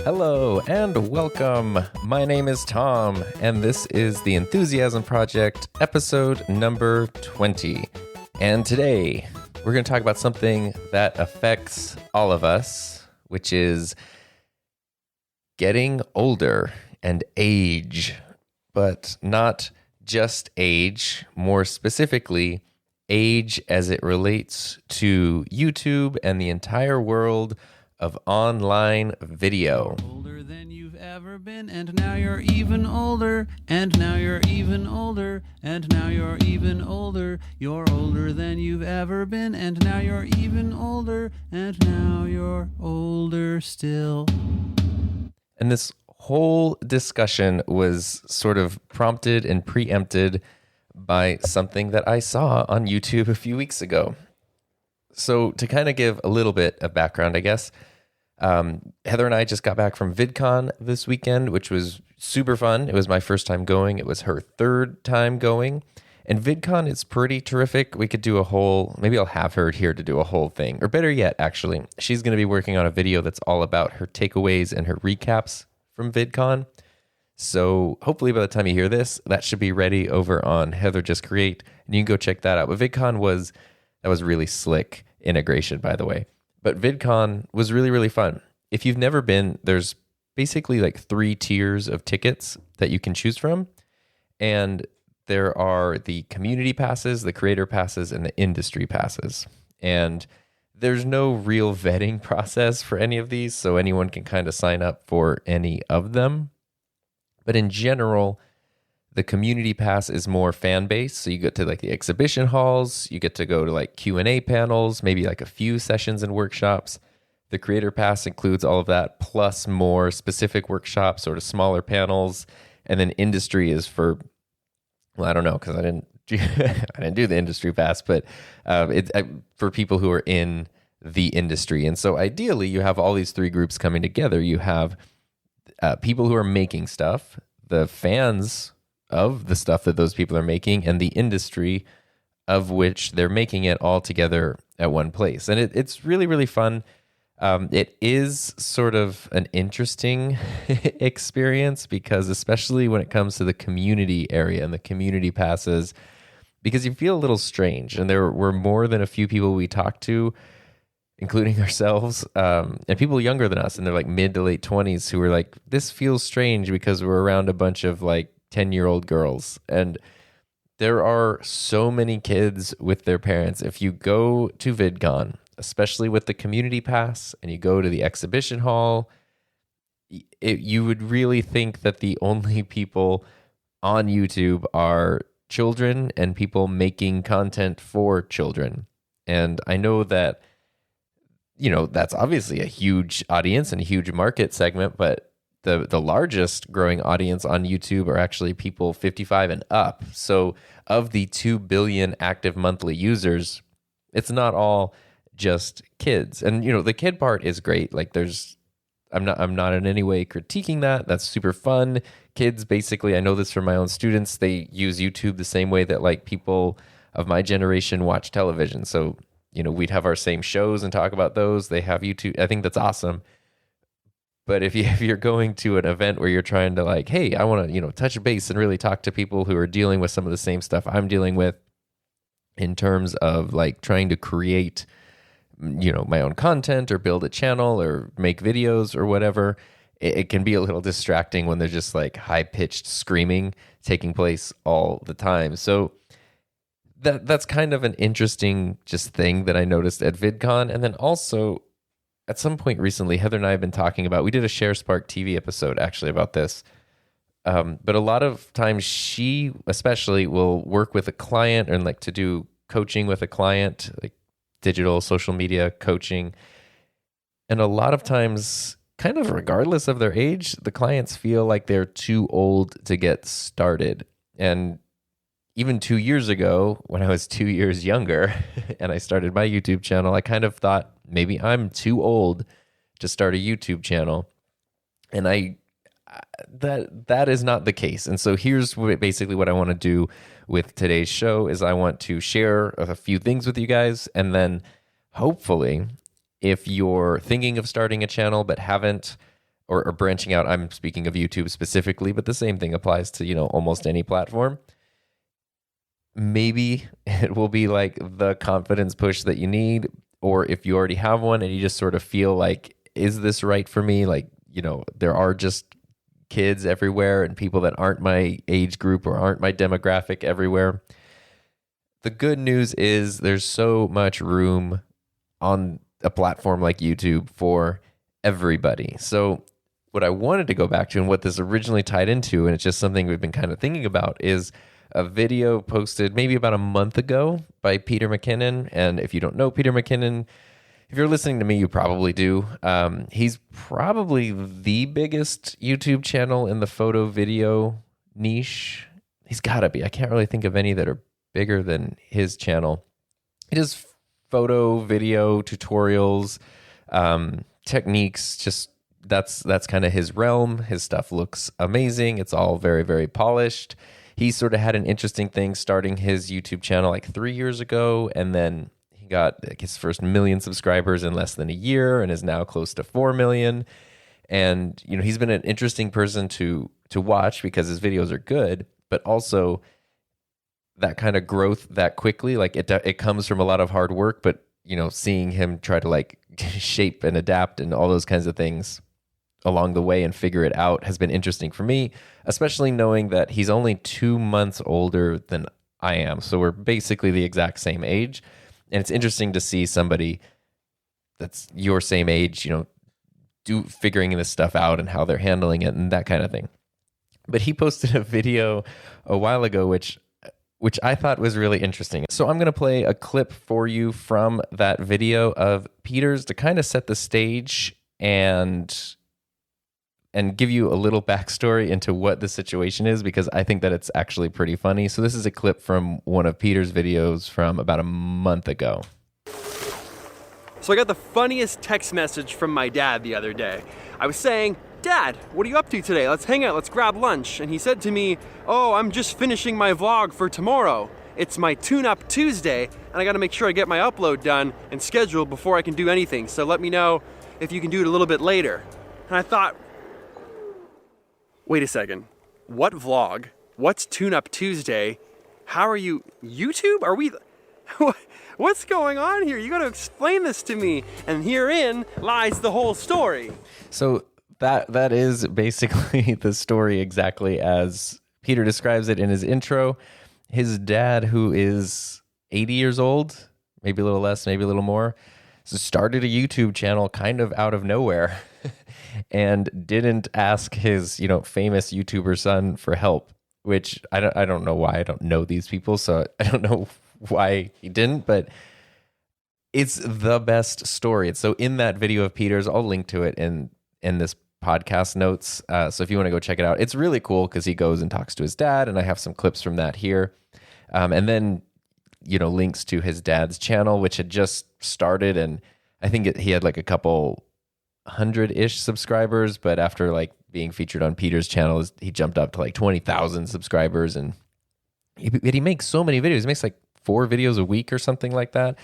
Hello and welcome. My name is Tom, and this is the Enthusiasm Project, episode number 20. And today, we're going to talk about something that affects all of us, which is getting older and age. But not just age, more specifically, age as it relates to YouTube and the entire world of online video. Older than you've ever been, and now you're even older, and now you're even older, and now you're even older. You're older than you've ever been, and now you're even older, and now you're older still. And this whole discussion was sort of prompted and preempted by something that I saw on YouTube a few weeks ago. So to kind of give a little bit of background, I guess, Heather and I just got back from VidCon this weekend, which was super fun. It was my first time going. It was her third time going. And VidCon is pretty terrific. We could do a whole, maybe I'll have her here to do a whole thing. Or better yet, actually, she's going to be working on a video that's all about her takeaways and her recaps from VidCon. So hopefully by the time you hear this, that should be ready over on Heather Just Create. And you can go check that out. But VidCon was really slick integration, by the way. But VidCon was really, really fun. If you've never been, there's basically like 3 tiers of tickets that you can choose from. And there are the community passes, the creator passes, and the industry passes. And there's no real vetting process for any of these, so anyone can kind of sign up for any of them. But in general, the community pass is more fan-based, so you get to like the exhibition halls, you get to go to like Q&A panels, maybe like a few sessions and workshops. The creator pass includes all of that, plus more specific workshops, sort of smaller panels. And then industry is for, well, I don't know, because I didn't do the industry pass, but it's for people who are in the industry. And so ideally, you have all these 3 groups coming together. You have people who are making stuff, the fans of the stuff that those people are making, and the industry of which they're making it all together at one place. And it's really, really fun. It is sort of an interesting experience because especially when it comes to the community area and the community passes, because you feel a little strange. And there were more than a few people we talked to, including ourselves, and people younger than us, and they're like mid to late 20s, who were like, this feels strange because we're around a bunch of like 10-year-old girls. And there are so many kids with their parents. If you go to VidCon, especially with the community pass, and you go to the exhibition hall, you would really think that the only people on YouTube are children and people making content for children. And I know that, that's obviously a huge audience and a huge market segment, but the largest growing audience on YouTube are actually people 55 and up. So of the 2 billion active monthly users, it's not all just kids. And the kid part is great. Like I'm not in any way critiquing that. That's super fun. Kids, basically, I know this from my own students, they use YouTube the same way that like people of my generation watch television. So, we'd have our same shows and talk about those. They have YouTube. I think that's awesome. But if you're going to an event where you're trying to like, hey, I want to, touch base and really talk to people who are dealing with some of the same stuff I'm dealing with in terms of like trying to create, my own content or build a channel or make videos or whatever, it can be a little distracting when there's just like high-pitched screaming taking place all the time. So that's kind of an interesting just thing that I noticed at VidCon. And then also, at some point recently, Heather and I have been talking about, we did a ShareSpark TV episode actually about this, but a lot of times she especially will work with a client and like to do coaching with a client, like digital social media coaching. And a lot of times, kind of regardless of their age, the clients feel like they're too old to get started. And even 2 years ago, when I was 2 years younger and I started my YouTube channel, I kind of thought maybe I'm too old to start a YouTube channel. And that is not the case. And so here's basically what I want to do with today's show is I want to share a few things with you guys. And then hopefully, if you're thinking of starting a channel but haven't, or branching out. I'm speaking of YouTube specifically, but the same thing applies to, almost any platform. Maybe it will be like the confidence push that you need, or if you already have one and you just sort of feel like, is this right for me? Like, there are just kids everywhere and people that aren't my age group or aren't my demographic everywhere. The good news is there's so much room on a platform like YouTube for everybody. So what I wanted to go back to and what this originally tied into, and it's just something we've been kind of thinking about, is a video posted maybe about a month ago by Peter McKinnon. And if you don't know Peter McKinnon, if you're listening to me, you probably do. He's probably the biggest YouTube channel in the photo video niche. He's got to be. I can't really think of any that are bigger than his channel. He does photo, video, tutorials, techniques. Just that's kind of his realm. His stuff looks amazing. It's all very, very polished. He sort of had an interesting thing starting his YouTube channel like 3 years ago, and then he got his first 1 million subscribers in less than a year and is now close to 4 million. And, he's been an interesting person to watch because his videos are good, but also that kind of growth that quickly, like it comes from a lot of hard work, but, seeing him try to like shape and adapt and all those kinds of things along the way and figure it out has been interesting for me, especially knowing that he's only 2 months older than I am. So we're basically the exact same age. And it's interesting to see somebody that's your same age, figuring this stuff out and how they're handling it and that kind of thing. But he posted a video a while ago, which I thought was really interesting. So I'm going to play a clip for you from that video of Peter's to kind of set the stage and give you a little backstory into what the situation is, because I think that it's actually pretty funny. So this is a clip from one of Peter's videos from about a month ago. So I got the funniest text message from my dad the other day. I was saying, "Dad, what are you up to today? Let's hang out, let's grab lunch." And he said to me, "Oh, I'm just finishing my vlog for tomorrow. It's my tune-up Tuesday, and I gotta make sure I get my upload done and scheduled before I can do anything. So let me know if you can do it a little bit later." And I thought, wait a second, what vlog? What's Tune-Up Tuesday? How are you, YouTube? Are we, what's going on here? You gotta explain this to me. And herein lies the whole story. So that is basically the story exactly as Peter describes it in his intro. His dad, who is 80 years old, maybe a little less, maybe a little more, started a YouTube channel kind of out of nowhere and didn't ask his, famous YouTuber son for help, which I don't know why. I don't know these people, so I don't know why he didn't, but it's the best story. And so in that video of Peter's, I'll link to it in this podcast notes. So if you want to go check it out, it's really cool because he goes and talks to his dad, and I have some clips from that here. And then, links to his dad's channel, which had just started, and I think he had like a couple 100-ish subscribers, but after like being featured on Peter's channel, he jumped up to like 20,000 subscribers, and he makes so many videos. He makes like 4 videos a week or something like that.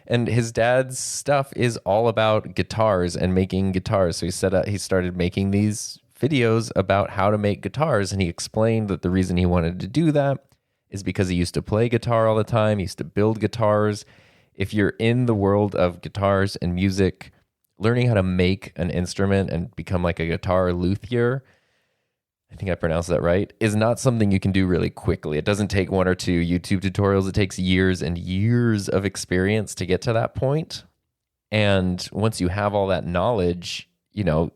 And his dad's stuff is all about guitars and making guitars. So he started making these videos about how to make guitars, and he explained that the reason he wanted to do that is because he used to play guitar all the time. He used to build guitars. If you're in the world of guitars and music, learning how to make an instrument and become like a guitar luthier, I think I pronounced that right, is not something you can do really quickly. It doesn't take 1 or 2 YouTube tutorials. It takes years and years of experience to get to that point. And once you have all that knowledge, you don't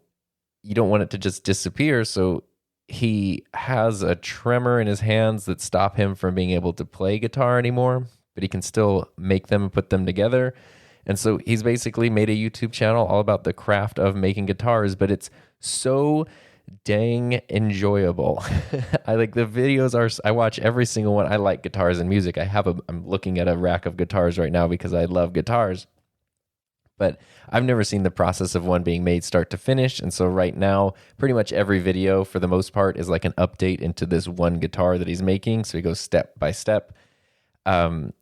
want it to just disappear. So he has a tremor in his hands that stop him from being able to play guitar anymore, but he can still make them and put them together. And so he's basically made a YouTube channel all about the craft of making guitars, but it's so dang enjoyable. I like the videos. I watch every single one. I like guitars and music. I'm looking at a rack of guitars right now because I love guitars, but I've never seen the process of one being made start to finish. And so right now, pretty much every video for the most part is like an update into this one guitar that he's making. So he goes step by step. And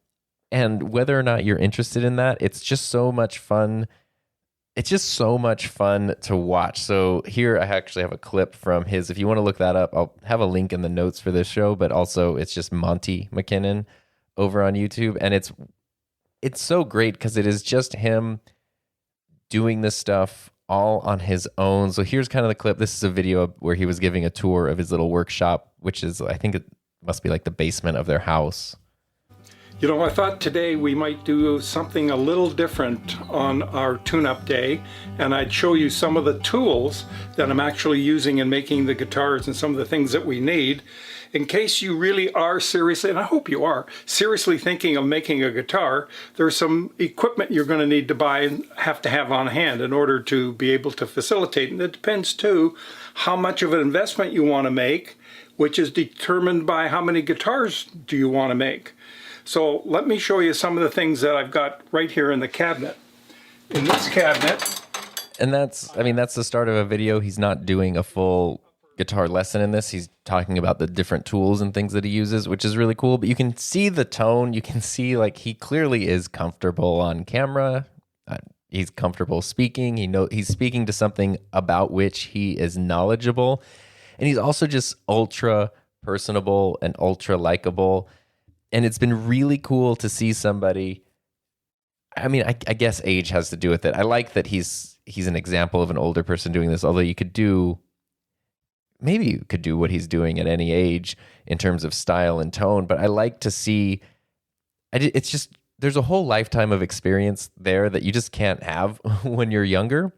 whether or not you're interested in that, it's just so much fun. it's just so much fun to watch. So here I actually have a clip from his. If you want to look that up, I'll have a link in the notes for this show, but also it's just Monty McKinnon over on YouTube. And it's so great because it is just him doing this stuff all on his own. So here's kind of the clip. This is a video where he was giving a tour of his little workshop, which is, I think it must be like the basement of their house. You know, I thought today we might do something a little different on our tune-up day, and I'd show you some of the tools that I'm actually using in making the guitars and some of the things that we need in case you really are seriously, and I hope you are, seriously thinking of making a guitar. There's some equipment you're going to need to buy and have to have on hand in order to be able to facilitate. And it depends too how much of an investment you want to make, which is determined by how many guitars do you want to make. So let me show you some of the things that I've got right here in the cabinet. In this cabinet. And that's the start of a video. He's not doing a full guitar lesson in this. He's talking about the different tools and things that he uses, which is really cool. But you can see the tone. You can see like he clearly is comfortable on camera. He's comfortable speaking. He's speaking to something about which he is knowledgeable. And he's also just ultra personable and ultra likable. And it's been really cool to see somebody. I mean, I guess age has to do with it. I like that he's an example of an older person doing this, although you could do what he's doing at any age in terms of style and tone. But I like to see, it's just, there's a whole lifetime of experience there that you just can't have when you're younger.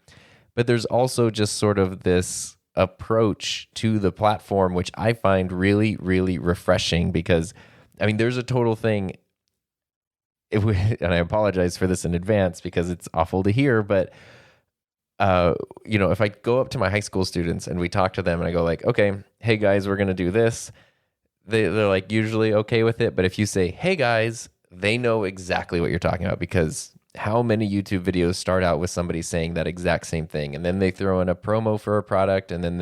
But there's also just sort of this approach to the platform, which I find really, really refreshing because, I mean, there's a total thing, and I apologize for this in advance because it's awful to hear, but, if I go up to my high school students and we talk to them and I go like, okay, hey guys, we're going to do this, they're like usually okay with it. But if you say, hey guys, they know exactly what you're talking about because how many YouTube videos start out with somebody saying that exact same thing, and then they throw in a promo for a product, and then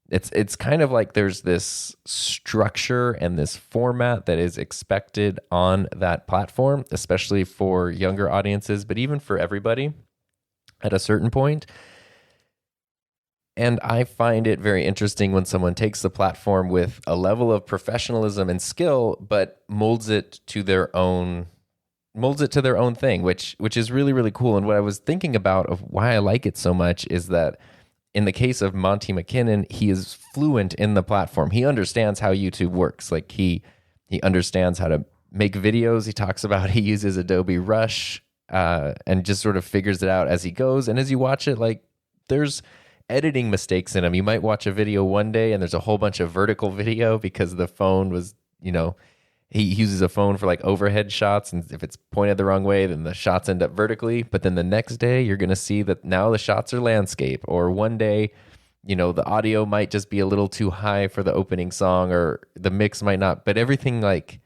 it's kind of like there's this structure and this format that is expected on that platform, especially for younger audiences, but even for everybody at a certain point. And I find it very interesting when someone takes the platform with a level of professionalism and skill, but molds it to their own thing, which is really, really cool. And what I was thinking about of why I like it so much is that in the case of Monty McKinnon, he is fluent in the platform. He understands how YouTube works. Like he understands how to make videos. He talks about he uses Adobe Rush and just sort of figures it out as he goes. And as you watch it, like there's editing mistakes in them. You might watch a video one day and there's a whole bunch of vertical video because the phone was, he uses a phone for like overhead shots, and if it's pointed the wrong way, then the shots end up vertically. But then the next day, you're going to see that now the shots are landscape. Or one day, the audio might just be a little too high for the opening song, or the mix might not. But everything like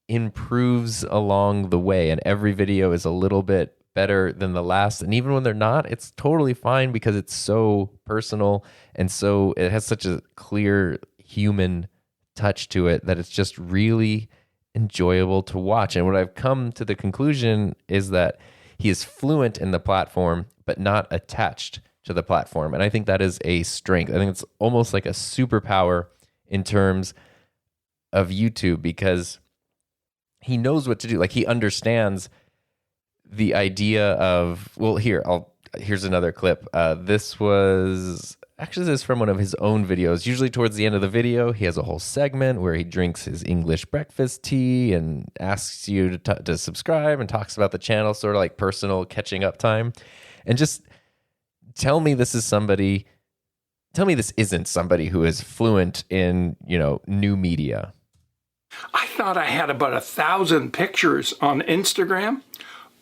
improves along the way, and every video is a little bit better than the last. And even when they're not, it's totally fine because it's so personal and so it has such a clear human touch to it that it's just really enjoyable to watch. And what I've come to the conclusion is that he is fluent in the platform, but not attached to the platform. And I think that is a strength. I think it's almost like a superpower in terms of YouTube because he knows what to do. Like he understands the idea of, here's another clip. This is from one of his own videos. Usually towards the end of the video, he has a whole segment where he drinks his English breakfast tea and asks you to subscribe and talks about the channel, sort of like personal catching up time. And just tell me this isn't somebody who is fluent in, new media. I thought I had about 1,000 pictures on Instagram.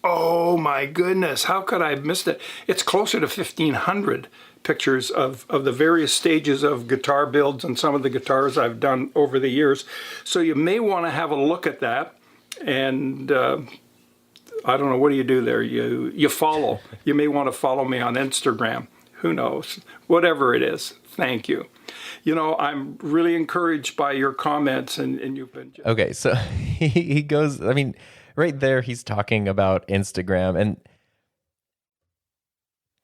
Oh my goodness, how could I have missed it? It's closer to 1,500 pictures of the various stages of guitar builds and some of the guitars I've done over the years. So you may want to have a look at that. And I don't know, what do you do there? You follow. You may want to follow me on Instagram. Who knows? Whatever it is. Thank you. I'm really encouraged by your comments and you've been... Okay, so he goes, right there he's talking about Instagram, and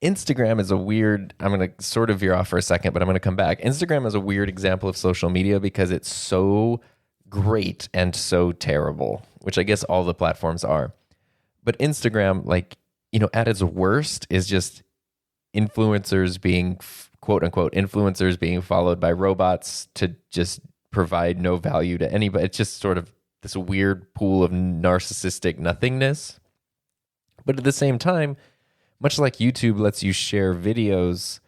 Instagram is a weird, I'm going to sort of veer off for a second, but I'm going to come back. Instagram is a weird example of social media because it's so great and so terrible, which I guess all the platforms are. But Instagram, like, you know, at its worst is just influencers being, quote unquote, influencers being followed by robots to just provide no value to anybody. It's just sort of this weird pool of narcissistic nothingness. But at the same time, much like YouTube lets you share videos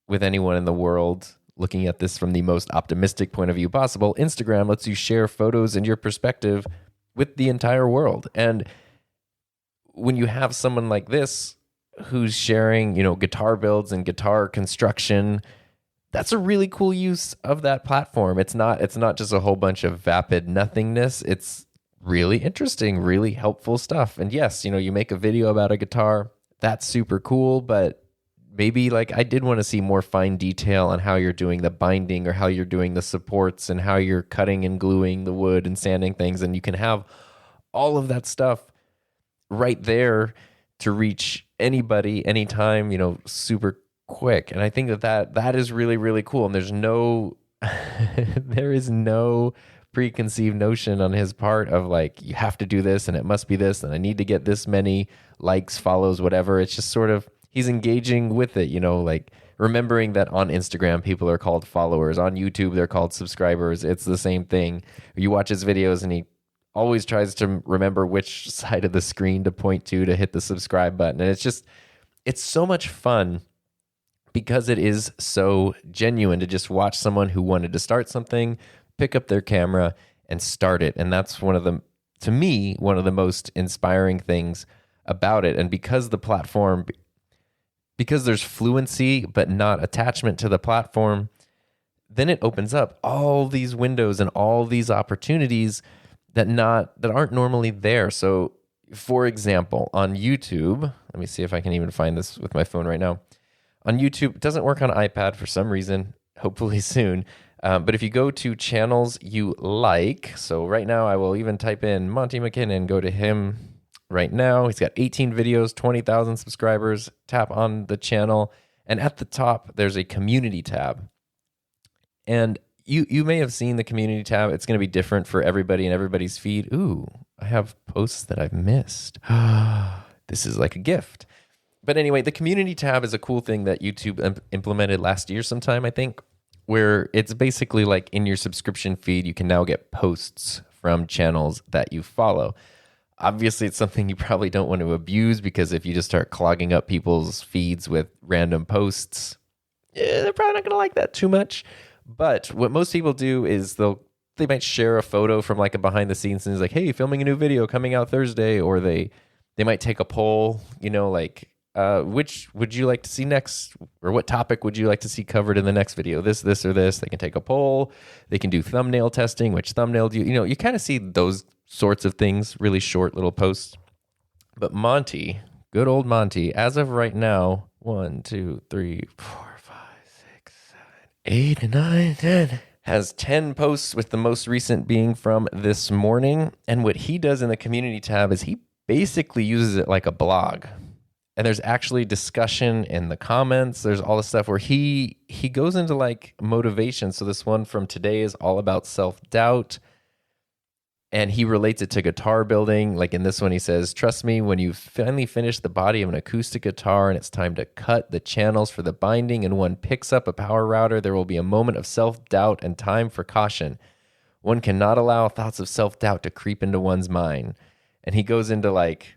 with anyone in the world, looking at this from the most optimistic point of view possible, Instagram lets you share photos and your perspective with the entire world. And when you have someone like this who's sharing, you know, guitar builds and guitar construction, that's a really cool use of that platform. It's not just a whole bunch of vapid nothingness. It's really interesting, really helpful stuff. And yes, you know, you make a video about a guitar, that's super cool, but maybe like I did want to see more fine detail on how you're doing the binding or how you're doing the supports and how you're cutting and gluing the wood and sanding things. And you can have all of that stuff right there to reach anybody, anytime, you know, super quick. And I think that is really, really cool. And there's no, there is no preconceived notion on his part of like, you have to do this and it must be this and I need to get this many likes, follows, whatever. It's just sort of, he's engaging with it, you know, like remembering that on Instagram, people are called followers. On YouTube, they're called subscribers. It's the same thing. You watch his videos and he always tries to remember which side of the screen to point to hit the subscribe button. And it's so much fun because it is so genuine to just watch someone who wanted to start something, pick up their camera and start it. And that's to me, one of the most inspiring things about it. And because the platform, because there's fluency, but not attachment to the platform, then it opens up all these windows and all these opportunities that aren't normally there. So for example, on YouTube, let me see if I can even find this with my phone right now. On YouTube, it doesn't work on iPad for some reason, hopefully soon. But if you go to channels you like, so right now I will even type in Monty McKinnon, go to him right now. He's got 18 videos, 20,000 subscribers. Tap on the channel. And at the top, there's a community tab. And you may have seen the community tab. It's going to be different for everybody and everybody's feed. Ooh, I have posts that I've missed. This is like a gift. But anyway, the community tab is a cool thing that YouTube implemented last year sometime, I think, where it's basically like in your subscription feed, you can now get posts from channels that you follow. Obviously, it's something you probably don't want to abuse because if you just start clogging up people's feeds with random posts, they're probably not going to like that too much. But what most people do is they might share a photo from like a behind the scenes and it's like, hey, filming a new video coming out Thursday, or they might take a poll, you know, like, which would you like to see next, or what topic would you like to see covered in the next video? This, or this. They can take a poll. They can do thumbnail testing. Which thumbnail do you know? You kind of see those sorts of things, really short little posts. But Monty, good old Monty, as of right now, 1, 2, 3, 4, 5, 6, 7, 8, 9, 10. Has 10 posts, with the most recent being from this morning. And what he does in the community tab is he basically uses it like a blog. And there's actually discussion in the comments. There's all this stuff where he goes into like motivation. So this one from today is all about self-doubt. And he relates it to guitar building. Like in this one, he says, trust me, when you finally finish the body of an acoustic guitar and it's time to cut the channels for the binding and one picks up a power router, there will be a moment of self-doubt and time for caution. One cannot allow thoughts of self-doubt to creep into one's mind. And he goes into like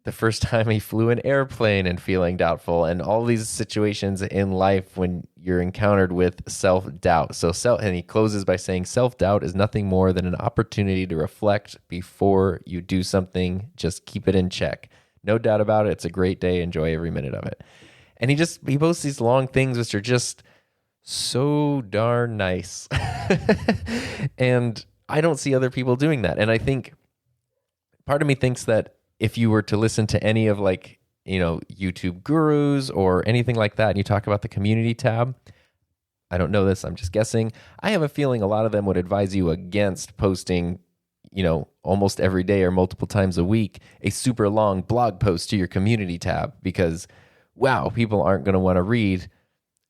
the first time he flew an airplane and feeling doubtful, and all these situations in life when you're encountered with self-doubt. And he closes by saying, self-doubt is nothing more than an opportunity to reflect before you do something. Just keep it in check. No doubt about it. It's a great day. Enjoy every minute of it. And he posts these long things, which are just so darn nice. And I don't see other people doing that. And I think part of me thinks that if you were to listen to any of like, you know, YouTube gurus or anything like that, and you talk about the community tab, I don't know this, I'm just guessing. I have a feeling a lot of them would advise you against posting, you know, almost every day or multiple times a week, a super long blog post to your community tab, because wow, people aren't going to want to read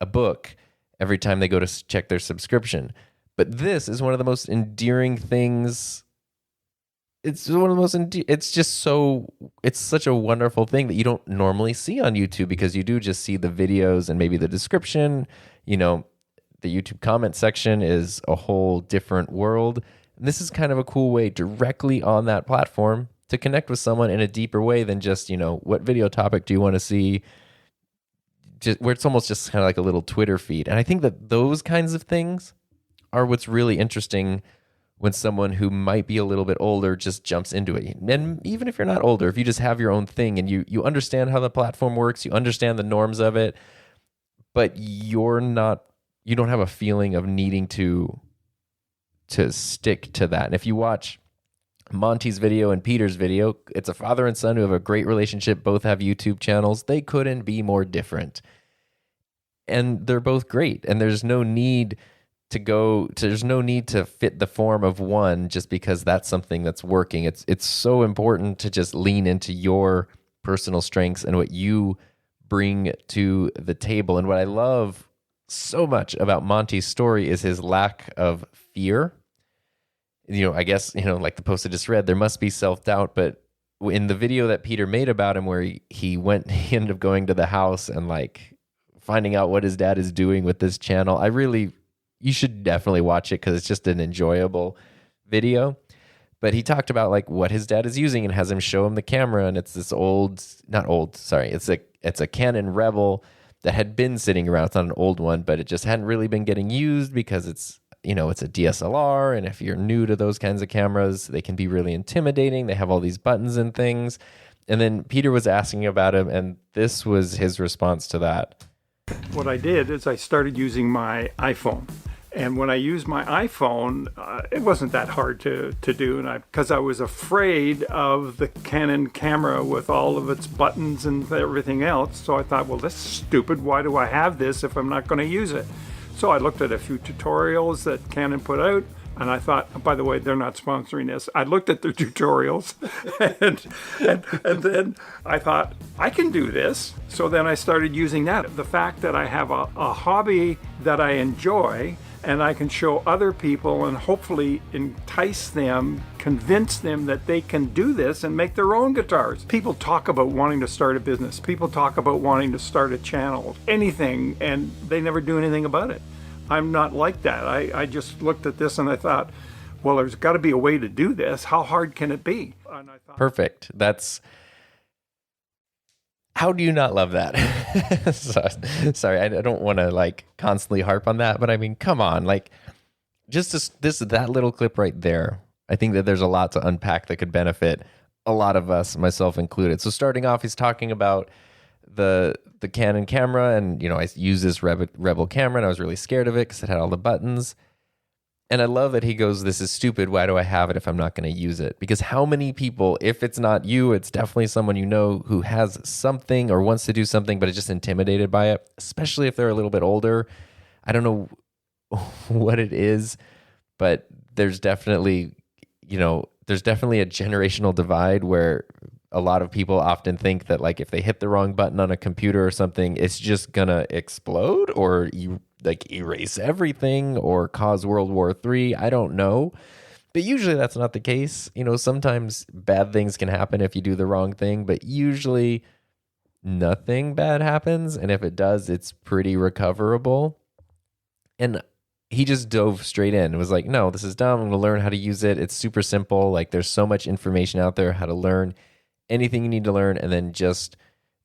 a book every time they go to check their subscription. But this is one of the most endearing things. It's one of the most, it's just so, it's such a wonderful thing that you don't normally see on YouTube, because you do just see the videos and maybe the description. You know, the YouTube comment section is a whole different world. And this is kind of a cool way directly on that platform to connect with someone in a deeper way than just, you know, what video topic do you want to see? Just where it's almost just kind of like a little Twitter feed. And I think that those kinds of things are what's really interesting when someone who might be a little bit older just jumps into it. And even if you're not older, if you just have your own thing and you understand how the platform works, you understand the norms of it, but you don't have a feeling of needing to stick to that. And if you watch Monty's video and Peter's video, it's a father and son who have a great relationship, both have YouTube channels. They couldn't be more different. And they're both great. And there's no need to fit the form of one just because that's something that's working. It's so important to just lean into your personal strengths and what you bring to the table. And what I love so much about Monty's story is his lack of fear. You know, I guess, you know, like the post I just read, there must be self-doubt, but in the video that Peter made about him, where he ended up going to the house and like finding out what his dad is doing with this channel, you should definitely watch it because it's just an enjoyable video. But he talked about like what his dad is using and has him show him the camera, and it's this it's a Canon Rebel that had been sitting around. It's not an old one, but it just hadn't really been getting used because it's a DSLR, and if you're new to those kinds of cameras, they can be really intimidating. They have all these buttons and things. And then Peter was asking about him, and this was his response to that. What I did is I started using my iPhone. And when I used my iPhone, it wasn't that hard to do, and because I was afraid of the Canon camera with all of its buttons and everything else. So I thought, well, this is stupid. Why do I have this if I'm not going to use it? So I looked at a few tutorials that Canon put out, and I thought, oh, by the way, they're not sponsoring this. I looked at their tutorials, and then I thought, I can do this. So then I started using that. The fact that I have a hobby that I enjoy, and I can show other people and hopefully entice them, convince them that they can do this and make their own guitars. People talk about wanting to start a business. People talk about wanting to start a channel, anything, and they never do anything about it. I'm not like that. I just looked at this and I thought, well, there's got to be a way to do this. How hard can it be? And I thought, perfect. How do you not love that? Sorry, I don't want to like constantly harp on that, but I mean, come on, like that little clip right there. I think that there's a lot to unpack that could benefit a lot of us, myself included. So starting off, he's talking about the Canon camera, and you know, I use this Rebel camera, and I was really scared of it because it had all the buttons. And I love that he goes, this is stupid. Why do I have it if I'm not going to use it? Because how many people, if it's not you, it's definitely someone you know who has something or wants to do something, but is just intimidated by it, especially if they're a little bit older. I don't know what it is, but there's definitely a generational divide where a lot of people often think that like if they hit the wrong button on a computer or something, it's just going to explode or erase everything or cause World War III. I don't know. But usually that's not the case. You know, sometimes bad things can happen if you do the wrong thing, but usually nothing bad happens. And if it does, it's pretty recoverable. And he just dove straight in and was like, no, this is dumb. I'm going to learn how to use it. It's super simple. Like there's so much information out there, how to learn anything you need to learn, and then just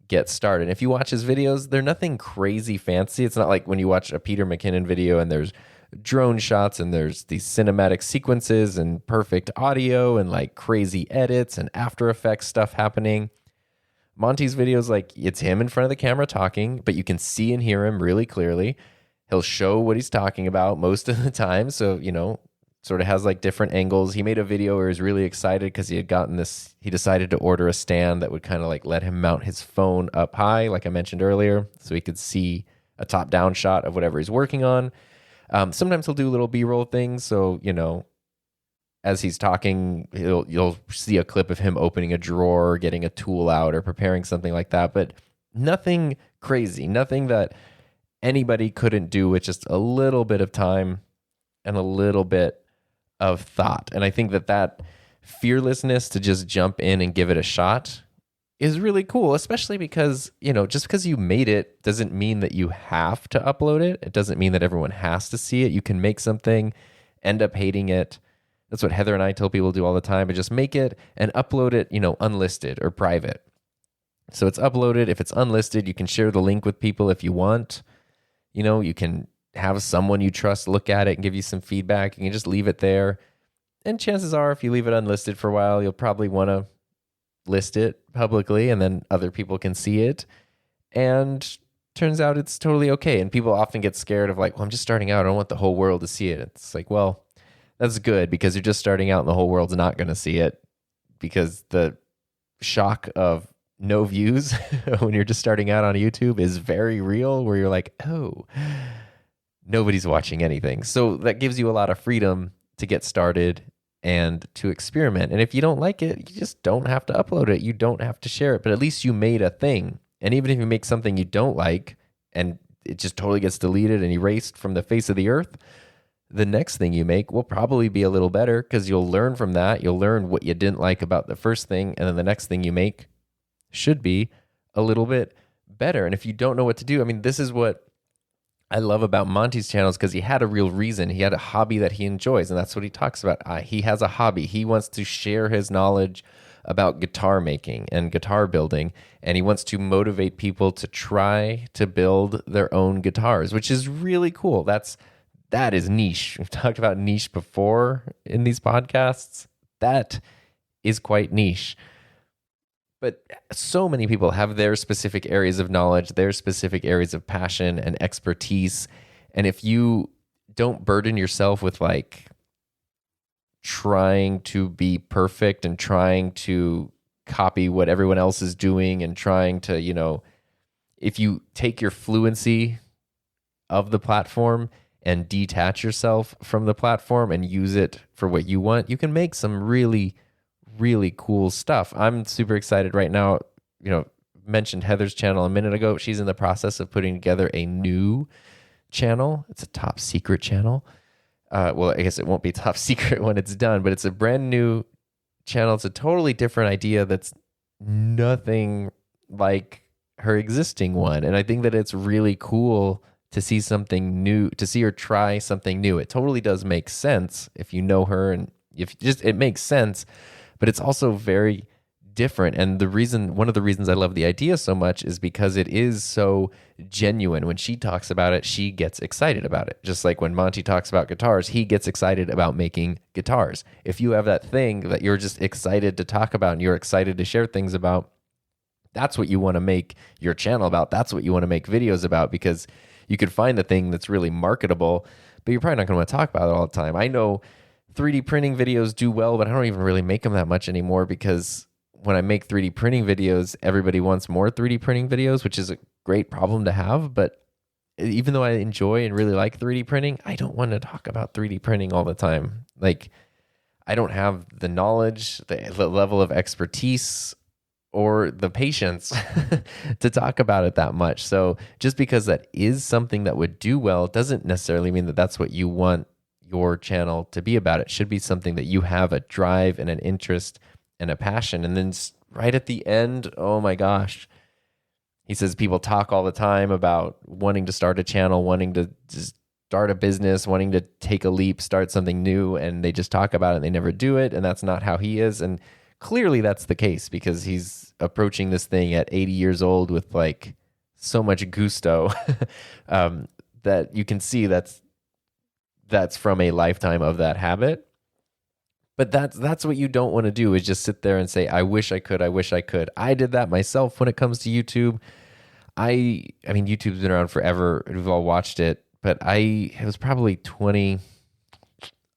get started. If you watch his videos, they're nothing crazy fancy. It's not like when you watch a Peter McKinnon video and there's drone shots and there's these cinematic sequences and perfect audio and like crazy edits and After Effects stuff happening. Monty's videos, like it's him in front of the camera talking, but you can see and hear him really clearly. He'll show what he's talking about most of the time. So, you know, sort of has like different angles. He made a video where he was really excited because he decided to order a stand that would kind of like let him mount his phone up high, like I mentioned earlier, so he could see a top-down shot of whatever he's working on. Sometimes he'll do little B-roll things. So, you know, as he's talking, you'll see a clip of him opening a drawer, getting a tool out, or preparing something like that. But nothing crazy. Nothing that anybody couldn't do with just a little bit of time and a little bit of thought. And I think that fearlessness to just jump in and give it a shot is really cool, especially because, just because you made it doesn't mean that you have to upload it. It doesn't mean that everyone has to see it. You can make something, end up hating it. That's what Heather and I tell people to do all the time, but just make it and upload it, unlisted or private. So it's uploaded. If it's unlisted, you can share the link with people if you want. You can have someone you trust look at it and give you some feedback. You can just leave it there. And chances are, if you leave it unlisted for a while, you'll probably want to list it publicly, and then other people can see it. And turns out it's totally okay. And people often get scared of like, well, I'm just starting out. I don't want the whole world to see it. It's like, well, that's good because you're just starting out and the whole world's not going to see it, because the shock of no views when you're just starting out on YouTube is very real, where you're like, oh, nobody's watching anything. So that gives you a lot of freedom to get started and to experiment. And if you don't like it, you just don't have to upload it. You don't have to share it, but at least you made a thing. And even if you make something you don't like and it just totally gets deleted and erased from the face of the earth, the next thing you make will probably be a little better because you'll learn from that. You'll learn what you didn't like about the first thing, and then the next thing you make should be a little bit better. And if you don't know what to do, this is what I love about Monty's channels, because he had a real reason. He had a hobby that he enjoys, and that's what he talks about. He has a hobby. He wants to share his knowledge about guitar making and guitar building, and he wants to motivate people to try to build their own guitars, which is really cool. That is niche. We've talked about niche before in these podcasts. That is quite niche. But so many people have their specific areas of knowledge, their specific areas of passion and expertise. And if you don't burden yourself with like trying to be perfect and trying to copy what everyone else is doing and trying to, if you take your fluency of the platform and detach yourself from the platform and use it for what you want, you can make some really, really cool stuff. I'm super excited right now. Mentioned Heather's channel a minute ago. She's in the process of putting together a new channel. It's a top secret channel. Well, I guess it won't be top secret when it's done, but it's a brand new channel. It's a totally different idea that's nothing like her existing one. And I think that it's really cool to see something new, to see her try something new. It totally does make sense if you know her, and it makes sense, but it's also very different. And one of the reasons I love the idea so much is because it is so genuine. When she talks about it, she gets excited about it. Just like when Monty talks about guitars, he gets excited about making guitars. If you have that thing that you're just excited to talk about and you're excited to share things about, that's what you want to make your channel about. That's what you want to make videos about, because you could find the thing that's really marketable, but you're probably not going to want to talk about it all the time. I know 3D printing videos do well, but I don't even really make them that much anymore, because when I make 3D printing videos, everybody wants more 3D printing videos, which is a great problem to have. But even though I enjoy and really like 3D printing, I don't want to talk about 3D printing all the time. Like, I don't have the knowledge, the level of expertise, or the patience to talk about it that much. So just because that is something that would do well doesn't necessarily mean that that's what you want your channel to be about. It should be something that you have a drive and an interest and a passion. And then right at the end, oh my gosh, he says people talk all the time about wanting to start a channel, wanting to start a business, wanting to take a leap, start something new, and they just talk about it and they never do it. And that's not how he is. And clearly that's the case, because he's approaching this thing at 80 years old with like so much gusto that you can see that's from a lifetime of that habit. But that's what you don't want to do, is just sit there and say, I wish I could, I wish I could. I did that myself when it comes to YouTube. I mean, YouTube's been around forever. We've all watched it, but it was probably 2011-ish,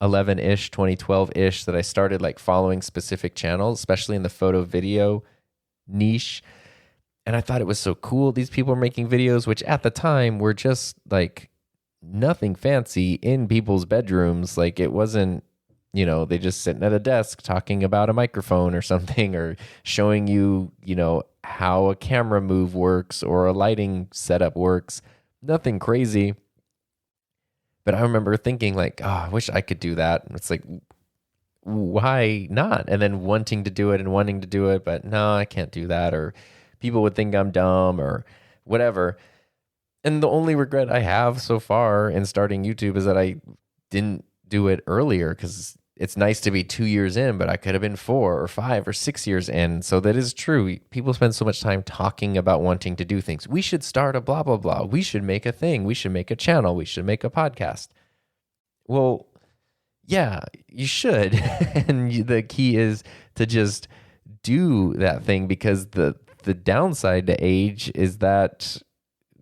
2012-ish that I started like following specific channels, especially in the photo video niche. And I thought it was so cool. These people are making videos, which at the time were just like nothing fancy in people's bedrooms. Like, it wasn't They just sitting at a desk talking about a microphone or something, or showing you, how a camera move works or a lighting setup works. Nothing crazy. But I remember thinking like, oh, I wish I could do that. And it's like, why not? And then wanting to do it, but no, I can't do that. Or people would think I'm dumb or whatever. And the only regret I have so far in starting YouTube is that I didn't do it earlier, because it's nice to be 2 years in, but I could have been 4 or 5 or 6 years in. So that is true. People spend so much time talking about wanting to do things. We should start a blah, blah, blah. We should make a thing. We should make a channel. We should make a podcast. Well, yeah, you should. And the key is to just do that thing, because the downside to age is that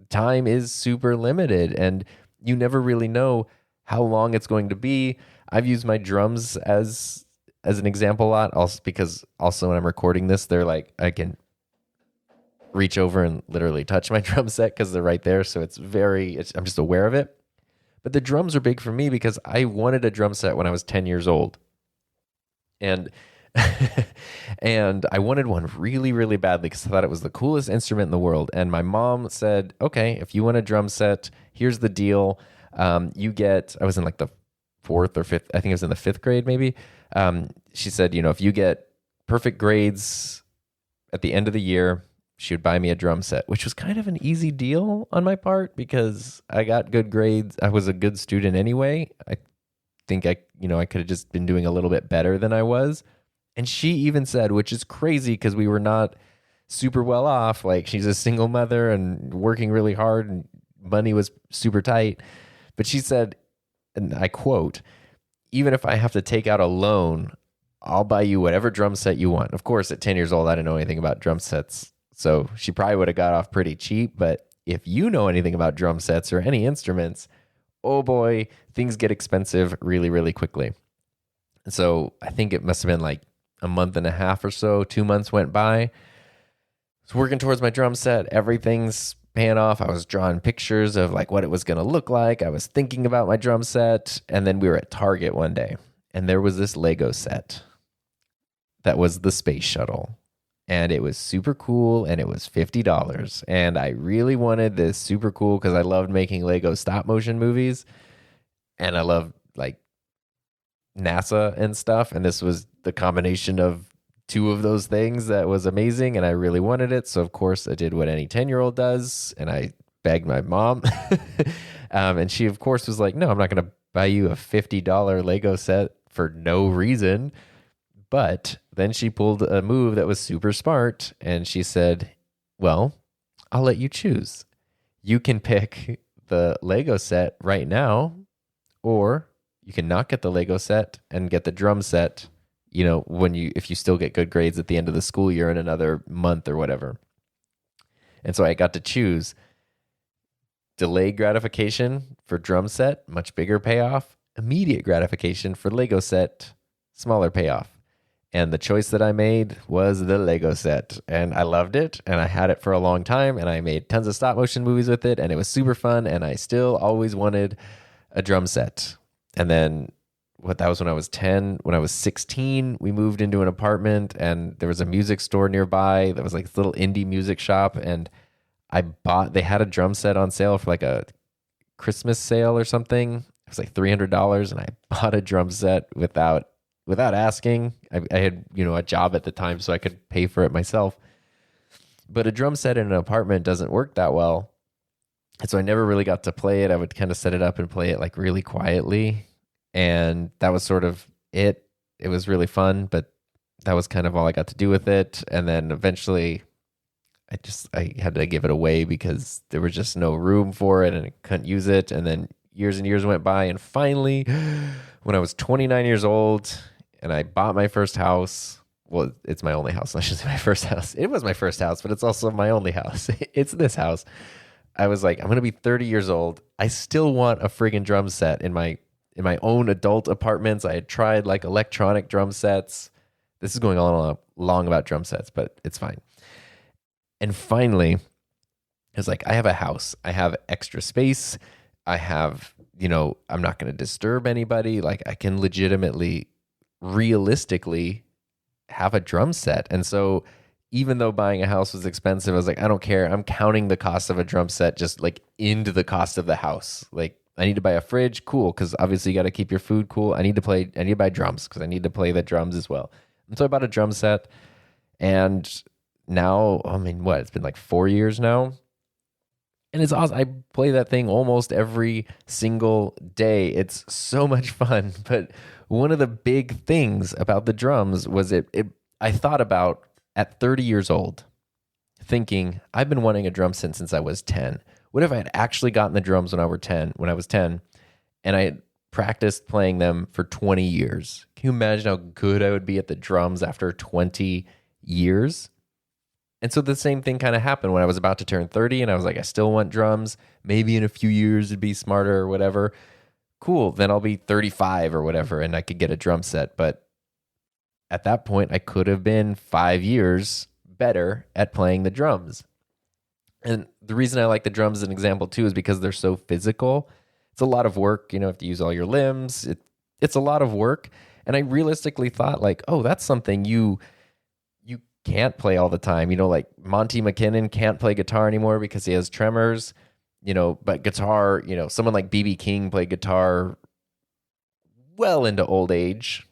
time is super limited and you never really know how long it's going to be. I've used my drums as an example a lot, also because when I'm recording this, they're like, I can reach over and literally touch my drum set because they're right there. So I'm just aware of it. But the drums are big for me because I wanted a drum set when I was 10 years old. And and I wanted one really, really badly because I thought it was the coolest instrument in the world. And my mom said, okay, if you want a drum set, here's the deal. I was in like the 4th or 5th, I think it was in the 5th grade maybe. She said, if you get perfect grades at the end of the year, she would buy me a drum set, which was kind of an easy deal on my part because I got good grades. I was a good student anyway. I think I could have just been doing a little bit better than I was. And she even said, which is crazy because we were not super well off. Like, she's a single mother and working really hard and money was super tight. But she said, and I quote, even if I have to take out a loan, I'll buy you whatever drum set you want. Of course, at 10 years old, I didn't know anything about drum sets. So she probably would have got off pretty cheap. But if you know anything about drum sets or any instruments, oh boy, things get expensive really, really quickly. And so I think it must have been like a month and a half or so, 2 months went by. I was working towards my drum set. Everything's paying off. I was drawing pictures of like what it was going to look like. I was thinking about my drum set. And then we were at Target one day and there was this Lego set that was the space shuttle. And it was super cool and it was $50. And I really wanted this super cool because I loved making Lego stop motion movies. And I love like NASA and stuff. And this was the combination of two of those things that was amazing. And I really wanted it. So of course I did what any 10-year-old does. And I begged my mom. And she of course was like, no, I'm not going to buy you a $50 Lego set for no reason. But then she pulled a move that was super smart. And she said, well, I'll let you choose. You can pick the Lego set right now, or you can not get the Lego set and get the drum set, if you still get good grades at the end of the school year in another month or whatever. And so I got to choose delayed gratification for drum set, much bigger payoff, immediate gratification for Lego set, smaller payoff. And the choice that I made was the Lego set. And I loved it. And I had it for a long time. And I made tons of stop motion movies with it. And it was super fun. And I still always wanted a drum set. And then that was when I was 10. When I was 16, we moved into an apartment. And there was a music store nearby. There was like this little indie music shop. And they had a drum set on sale for like a Christmas sale or something. It was like $300. And I bought a drum set without asking. I had, a job at the time, so I could pay for it myself. But a drum set in an apartment doesn't work that well. And so I never really got to play it. I would kind of set it up and play it like really quietly. And that was sort of it. It was really fun, but that was kind of all I got to do with it. And then eventually I had to give it away because there was just no room for it and I couldn't use it. And then years and years went by. And finally, when I was 29 years old, and I bought my first house. Well, it's my only house. I shouldn't say my first house. It was my first house, but it's also my only house. It's this house. I was like, I'm going to be 30 years old. I still want a friggin' drum set in my own adult apartments. I had tried like electronic drum sets. This is going on long about drum sets, but it's fine. And finally, I was like, I have a house. I have extra space. I have, I'm not going to disturb anybody. Like I can legitimately realistically have a drum set. And so even though buying a house was expensive, I was like, I don't care. I'm counting the cost of a drum set just like into the cost of the house. Like, I need to buy a fridge, cool, because obviously you got to keep your food cool. I need to buy drums because I need to play the drums as well. And so I bought a drum set, and now, I mean, what? It's been like 4 years now, and it's awesome. I play that thing almost every single day. It's so much fun. But one of the big things about the drums was I thought about at 30 years old, thinking, I've been wanting a drum set since I was 10. What if I had actually gotten the drums when I was 10, and I had practiced playing them for 20 years? Can you imagine how good I would be at the drums after 20 years? And so the same thing kind of happened when I was about to turn 30, and I was like, I still want drums. Maybe in a few years it'd be smarter or whatever. Cool, then I'll be 35 or whatever, and I could get a drum set. But at that point, I could have been 5 years better at playing the drums. And the reason I like the drums as an example too is because they're so physical. It's a lot of work. You have to use all your limbs. It's a lot of work. And I realistically thought like, oh, that's something you can't play all the time. Like Monty McKinnon can't play guitar anymore because he has tremors. But guitar, someone like B.B. King played guitar well into old age.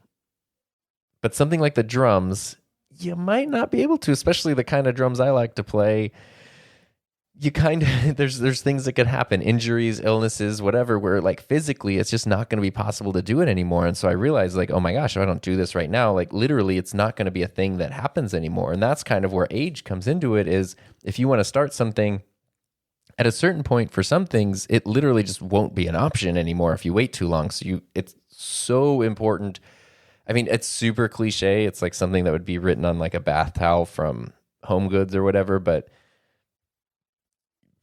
But something like the drums, you might not be able to, especially the kind of drums I like to play. You kind of, there's things that could happen, injuries, illnesses, whatever, where like physically it's just not going to be possible to do it anymore. And so I realized like, oh my gosh, if I don't do this right now, like literally it's not going to be a thing that happens anymore. And that's kind of where age comes into it, is if you want to start something at a certain point, for some things, it literally just won't be an option anymore if you wait too long. So it's so important. I mean, it's super cliche. It's like something that would be written on like a bath towel from Home Goods or whatever, but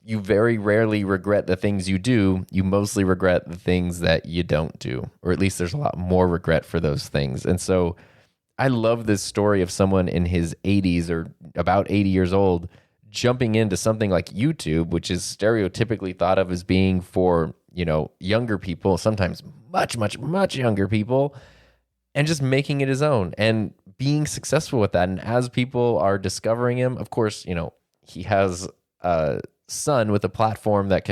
you very rarely regret the things you do. You mostly regret the things that you don't do, or at least there's a lot more regret for those things. And so I love this story of someone in his 80s or about 80 years old jumping into something like YouTube, which is stereotypically thought of as being for, younger people, sometimes much, much, much younger people, and just making it his own and being successful with that. And as people are discovering him, of course, he has a son with a platform that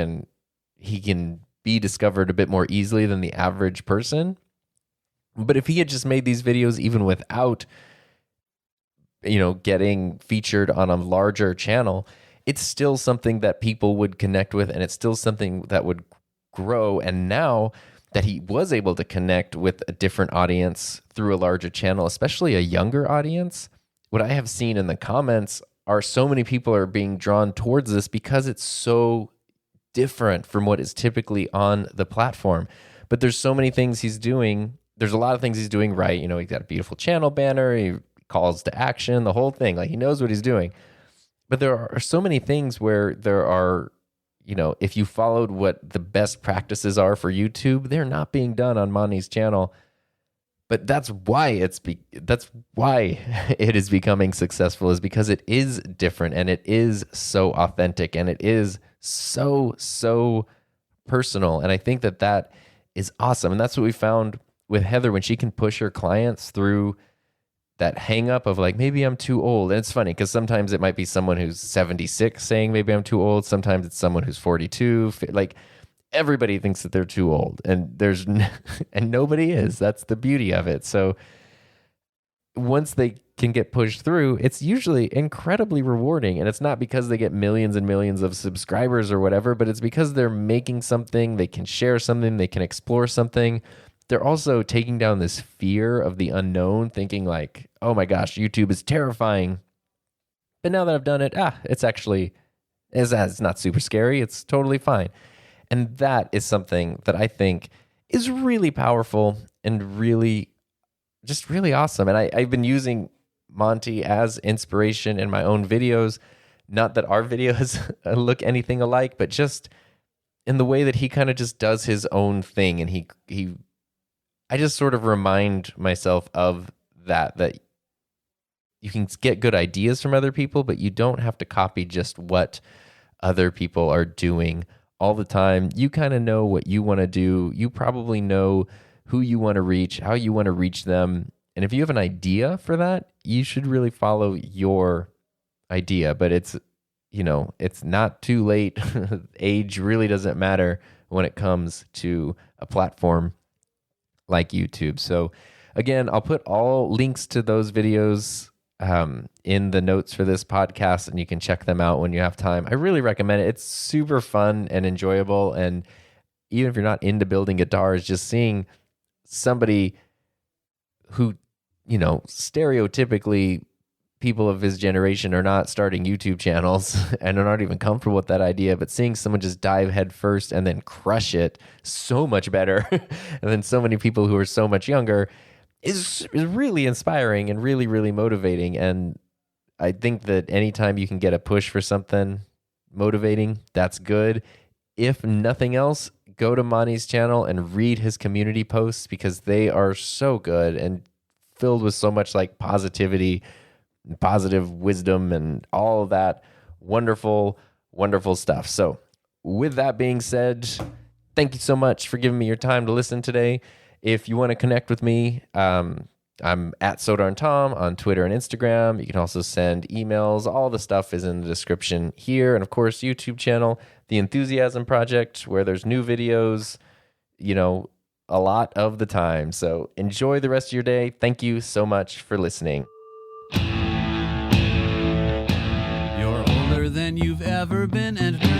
he can be discovered a bit more easily than the average person. But if he had just made these videos even without, getting featured on a larger channel, it's still something that people would connect with, and it's still something that would grow. And now that he was able to connect with a different audience through a larger channel, especially a younger audience, what I have seen in the comments are so many people are being drawn towards this because it's so different from what is typically on the platform. But there's so many things he's doing. There's a lot of things he's doing right. He's got a beautiful channel banner. He calls to action, the whole thing. Like, he knows what he's doing. But there are so many things where there are, if you followed what the best practices are for YouTube, they're not being done on Monty's channel. But that's why it is becoming successful, is because it is different and it is so authentic and it is so personal. And I think that is awesome. And that's what we found with Heather when she can push her clients through that hang up of like, maybe I'm too old. And it's funny because sometimes it might be someone who's 76 saying maybe I'm too old. Sometimes it's someone who's 42. Like, everybody thinks that they're too old, and and nobody is. That's the beauty of it. So once they can get pushed through, it's usually incredibly rewarding. And it's not because they get millions and millions of subscribers or whatever, but it's because they're making something, they can share something, they can explore something. They're also taking down this fear of the unknown, thinking like, oh my gosh, YouTube is terrifying. But now that I've done it, it's not super scary. It's totally fine. And that is something that I think is really powerful and really awesome. And I've been using Monty as inspiration in my own videos. Not that our videos look anything alike, but just in the way that he kind of just does his own thing. And I just sort of remind myself of that you can get good ideas from other people, but you don't have to copy just what other people are doing all the time. You kind of know what you want to do. You probably know who you want to reach, how you want to reach them. And if you have an idea for that, you should really follow your idea. But it's, it's not too late. Age really doesn't matter when it comes to a platform like YouTube. So again, I'll put all links to those videos in the notes for this podcast, and you can check them out when you have time. I really recommend it. It's super fun and enjoyable. And even if you're not into building guitars, just seeing somebody who, stereotypically people of his generation are not starting YouTube channels and are not even comfortable with that idea, but seeing someone just dive head first and then crush it so much better and then so many people who are so much younger is really inspiring and really, really motivating. And I think that anytime you can get a push for something motivating, that's good. If nothing else, go to Monty's channel and read his community posts, because they are so good and filled with so much like positivity, positive wisdom, and all of that wonderful, wonderful stuff. So with that being said, thank you so much for giving me your time to listen today. If you want to connect with me, I'm at SoDarnTom on Twitter and Instagram. You can also send emails. All the stuff is in the description here. And of course, YouTube channel, The Enthusiasm Project, where there's new videos, a lot of the time. So enjoy the rest of your day. Thank you so much for listening. You're older than you've ever been, and now